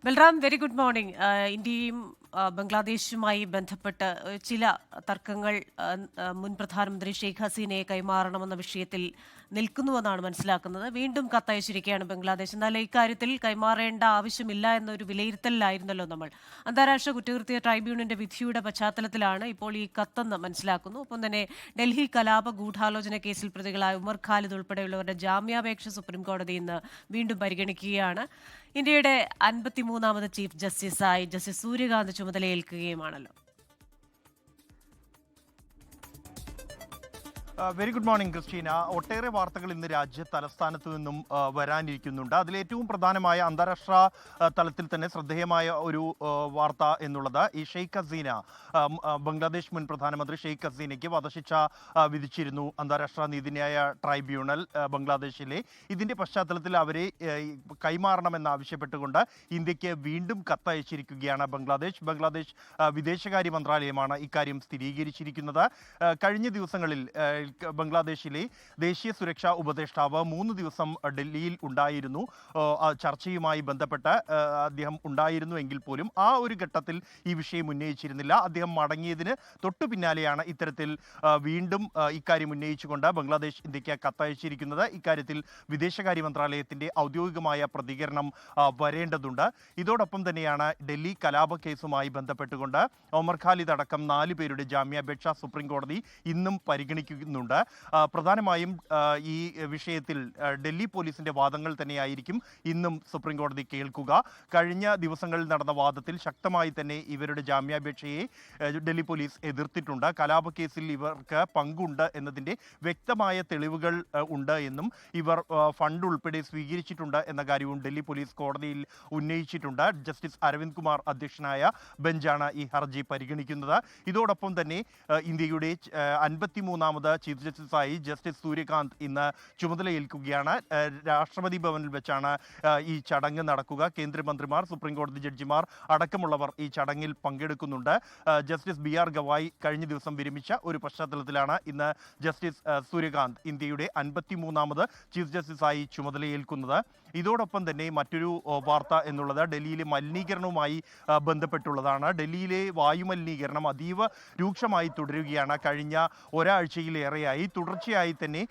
Balram, very good morning. ഇന്ത്യയും ബംഗ്ലാദേശുമായി ബന്ധപ്പെട്ട് ചില തർക്കങ്ങൾ മുൻ പ്രധാനമന്ത്രി ഷെയ്ഖ് ഹസീനയെ കൈമാറണമെന്ന വിഷയത്തിൽ നിൽക്കുന്നുവെന്നാണ് മനസ്സിലാക്കുന്നത്. വീണ്ടും കത്തയച്ചിരിക്കുകയാണ് ബംഗ്ലാദേശ്. എന്നാൽ ഇക്കാര്യത്തിൽ കൈമാറേണ്ട ആവശ്യമില്ല എന്നൊരു വിലയിരുത്തലിലായിരുന്നല്ലോ നമ്മൾ. അന്താരാഷ്ട്ര കുറ്റകൃത്യ ട്രൈബ്യൂണലിന്റെ വിധിയുടെ പശ്ചാത്തലത്തിലാണ് ഇപ്പോൾ ഈ കത്തെന്ന് മനസ്സിലാക്കുന്നു. ഒപ്പം തന്നെ ഡൽഹി കലാപ ഗൂഢാലോചന കേസിൽ പ്രതികളായ ഉമർ ഖാലിദ് ഉൾപ്പെടെയുള്ളവരുടെ ജാമ്യാപേക്ഷ സുപ്രീംകോടതി ഇന്ന് വീണ്ടും പരിഗണിക്കുകയാണ്. ഇന്ത്യയുടെ 53ാമത് ചീഫ് ജസ്റ്റിസായി ജസ്റ്റിസ് സൂര്യകാന്ത് ചുമതലയേൽക്കുകയുമാണല്ലോ. Very good morning Christina. ഒട്ടേറെ വാർത്തകൾ ഇന്ന് രാജ്യ തലസ്ഥാനത്ത് നിന്നും വരാനിരിക്കുന്നുണ്ട്. അതിലേറ്റവും പ്രധാനമായ അന്താരാഷ്ട്ര തലത്തിൽ തന്നെ ശ്രദ്ധേയമായ ഒരു വാർത്ത എന്നുള്ളത് ഈ ഷെയ്ഖ് ഹസീന, ബംഗ്ലാദേശ് മുൻ പ്രധാനമന്ത്രി ഷെയ്ഖ് ഹസീനയ്ക്ക് വധശിക്ഷ വിധിച്ചിരുന്നു അന്താരാഷ്ട്ര നീതിന്യായ ട്രൈബ്യൂണൽ ബംഗ്ലാദേശിലെ. ഇതിൻ്റെ പശ്ചാത്തലത്തിൽ അവരെ കൈമാറണമെന്നാവശ്യപ്പെട്ടുകൊണ്ട് ഇന്ത്യക്ക് വീണ്ടും കത്തയച്ചിരിക്കുകയാണ് ബംഗ്ലാദേശ് വിദേശകാര്യ മന്ത്രാലയമാണ് ഇക്കാര്യം സ്ഥിരീകരിച്ചിരിക്കുന്നത്. കഴിഞ്ഞ ദിവസങ്ങളിൽ ബംഗ്ലാദേശിലെ ദേശീയ സുരക്ഷാ ഉപദേഷ്ടാവ് 3 ദിവസം ഡൽഹിയിൽ ഉണ്ടായിരുന്നു. ചർച്ചയുമായി ബന്ധപ്പെട്ട് അദ്ദേഹം ഉണ്ടായിരുന്നു എങ്കിൽ പോലും ആ ഒരു ഘട്ടത്തിൽ ഈ വിഷയം ഉന്നയിച്ചിരുന്നില്ല. അദ്ദേഹം മടങ്ങിയതിന് തൊട്ടു പിന്നാലെയാണ് ഇത്തരത്തിൽ വീണ്ടും ഇക്കാര്യം ഉന്നയിച്ചുകൊണ്ട് ബംഗ്ലാദേശ് ഇന്ത്യക്ക് കത്തയച്ചിരിക്കുന്നത്. ഇക്കാര്യത്തിൽ വിദേശകാര്യ മന്ത്രാലയത്തിൻ്റെ ഔദ്യോഗികമായ പ്രതികരണം വരേണ്ടതുണ്ട്. ഇതോടൊപ്പം തന്നെയാണ് ഡൽഹി കലാപ കേസുമായി ബന്ധപ്പെട്ടുകൊണ്ട് ഉമർ ഖാലിദ് അടക്കം 4 പേരുടെ ജാമ്യാപേക്ഷ സുപ്രീം കോടതി ഇന്നും പരിഗണിക്കുന്നുണ്ട്. പ്രധാനമായും ഈ വിഷയത്തിൽ ഡൽഹി പോലീസിന്റെ വാദങ്ങൾ തന്നെയായിരിക്കും ഇന്നും സുപ്രീം കോടതി കേൾക്കുക. കഴിഞ്ഞ ദിവസങ്ങളിൽ നടന്ന വാദത്തിൽ ശക്തമായി തന്നെ ഇവരുടെ ജാമ്യാപേക്ഷയെ ഡൽഹി പോലീസ് എതിർത്തിട്ടുണ്ട്. കലാപ കേസിൽ ഇവർക്ക് പങ്കുണ്ട് എന്നതിൻ്റെ വ്യക്തമായ തെളിവുകൾ ഉണ്ട് എന്നും ഇവർ ഫണ്ട് ഉൾപ്പെടെ സ്വീകരിച്ചിട്ടുണ്ട് എന്ന കാര്യവും ഡൽഹി പോലീസ് കോടതിയിൽ ഉന്നയിച്ചിട്ടുണ്ട്. ജസ്റ്റിസ് അരവിന്ദ് കുമാർ അധ്യക്ഷനായ ബെഞ്ചാണ് ഈ ഹർജി പരിഗണിക്കുന്നത്. ഇതോടൊപ്പം തന്നെ ഇന്ത്യയുടെ 53ാമത് ചീഫ് ജസ്റ്റിസായി ജസ്റ്റിസ് സൂര്യകാന്ത് ഇന്ന് ചുമതലയേൽക്കുകയാണ്. രാഷ്ട്രപതി ഭവനിൽ വെച്ചാണ് ഈ ചടങ്ങ് നടക്കുക. കേന്ദ്രമന്ത്രിമാർ, സുപ്രീം കോടതി ജഡ്ജിമാർ അടക്കമുള്ളവർ ഈ ചടങ്ങിൽ പങ്കെടുക്കുന്നുണ്ട്. ജസ്റ്റിസ് BR ഗവായ് കഴിഞ്ഞ ദിവസം വിരമിച്ച ഒരു പശ്ചാത്തലത്തിലാണ് ഇന്ന് ജസ്റ്റിസ് സൂര്യകാന്ത് ഇന്ത്യയുടെ 53ാമത് ചീഫ് ജസ്റ്റിസായി ചുമതലയേൽക്കുന്നത്. ഇതോടൊപ്പം തന്നെ മറ്റൊരു വാർത്ത എന്നുള്ളത് ഡൽഹിയിലെ മലിനീകരണവുമായി ബന്ധപ്പെട്ടുള്ളതാണ്. ഡൽഹിയിലെ വായുമലിനീകരണം അതീവ രൂക്ഷമായി തുടരുകയാണ്. കഴിഞ്ഞ ഒരാഴ്ചയിലേറെയായി തുടർച്ചയായി തന്നെ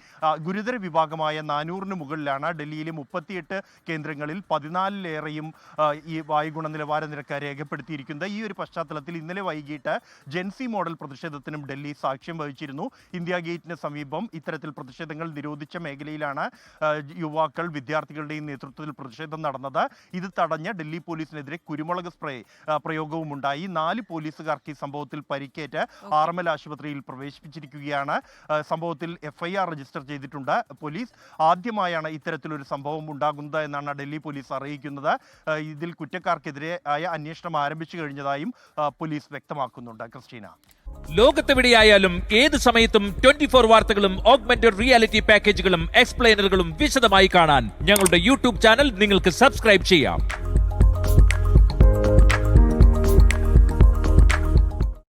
ഗുരുതര വിഭാഗമായ 400-ന് മുകളിലാണ് ഡൽഹിയിലെ 38 കേന്ദ്രങ്ങളിൽ 14-ലേറെയും ഈ വായു ഗുണനിലവാര നിരക്ക് രേഖപ്പെടുത്തിയിരിക്കുന്നത്. ഈ ഒരു പശ്ചാത്തലത്തിൽ ഇന്നലെ വൈകിട്ട് ജെൻസി മോഡൽ പ്രതിഷേധത്തിനും ഡൽഹി സാക്ഷ്യം വഹിച്ചിരുന്നു. ഇന്ത്യ ഗേറ്റിന് സമീപം ഇത്തരത്തിൽ പ്രതിഷേധങ്ങൾ നിരോധിച്ച മേഖലയിലാണ് യുവാക്കൾ, വിദ്യാർത്ഥികളുടെയും നേതൃത്വത്തിൽ പ്രതിഷേധം നടന്നത്. ഇത് തടഞ്ഞ ഡൽഹി പോലീസിനെതിരെ കുരുമുളക് സ്പ്രേ പ്രയോഗവും ഉണ്ടായി. 4 പോലീസുകാർക്ക് ഈ സംഭവത്തിൽ പരിക്കേറ്റ് ആർമൽ ആശുപത്രിയിൽ പ്രവേശിപ്പിച്ചിരിക്കുകയാണ്. സംഭവത്തിൽ FIR രജിസ്റ്റർ ചെയ്തിട്ടുണ്ട് പോലീസ്. ആദ്യമായാണ് ഇത്തരത്തിലൊരു സംഭവം ഉണ്ടാകുന്നത് എന്നാണ് ഡൽഹി പോലീസ് അറിയിക്കുന്നത്. ഇതിൽ കുറ്റക്കാർക്കെതിരെ അന്വേഷണം ആരംഭിച്ചു കഴിഞ്ഞതായും പോലീസ് വ്യക്തമാക്കുന്നുണ്ട്. ക്രിസ്റ്റീന, ലോകത്തെവിടെയായാലും ഏത് സമയത്തും 24 വാർത്തകളും ഓഗ്മെന്റഡ് റിയാലിറ്റി പാക്കേജുകളും എക്സ്പ്ലെയിനറുകളും വിശദമായി കാണാൻ ഞങ്ങളുടെ യൂട്യൂബ് ചാനൽ നിങ്ങൾക്ക് സബ്സ്ക്രൈബ് ചെയ്യാം.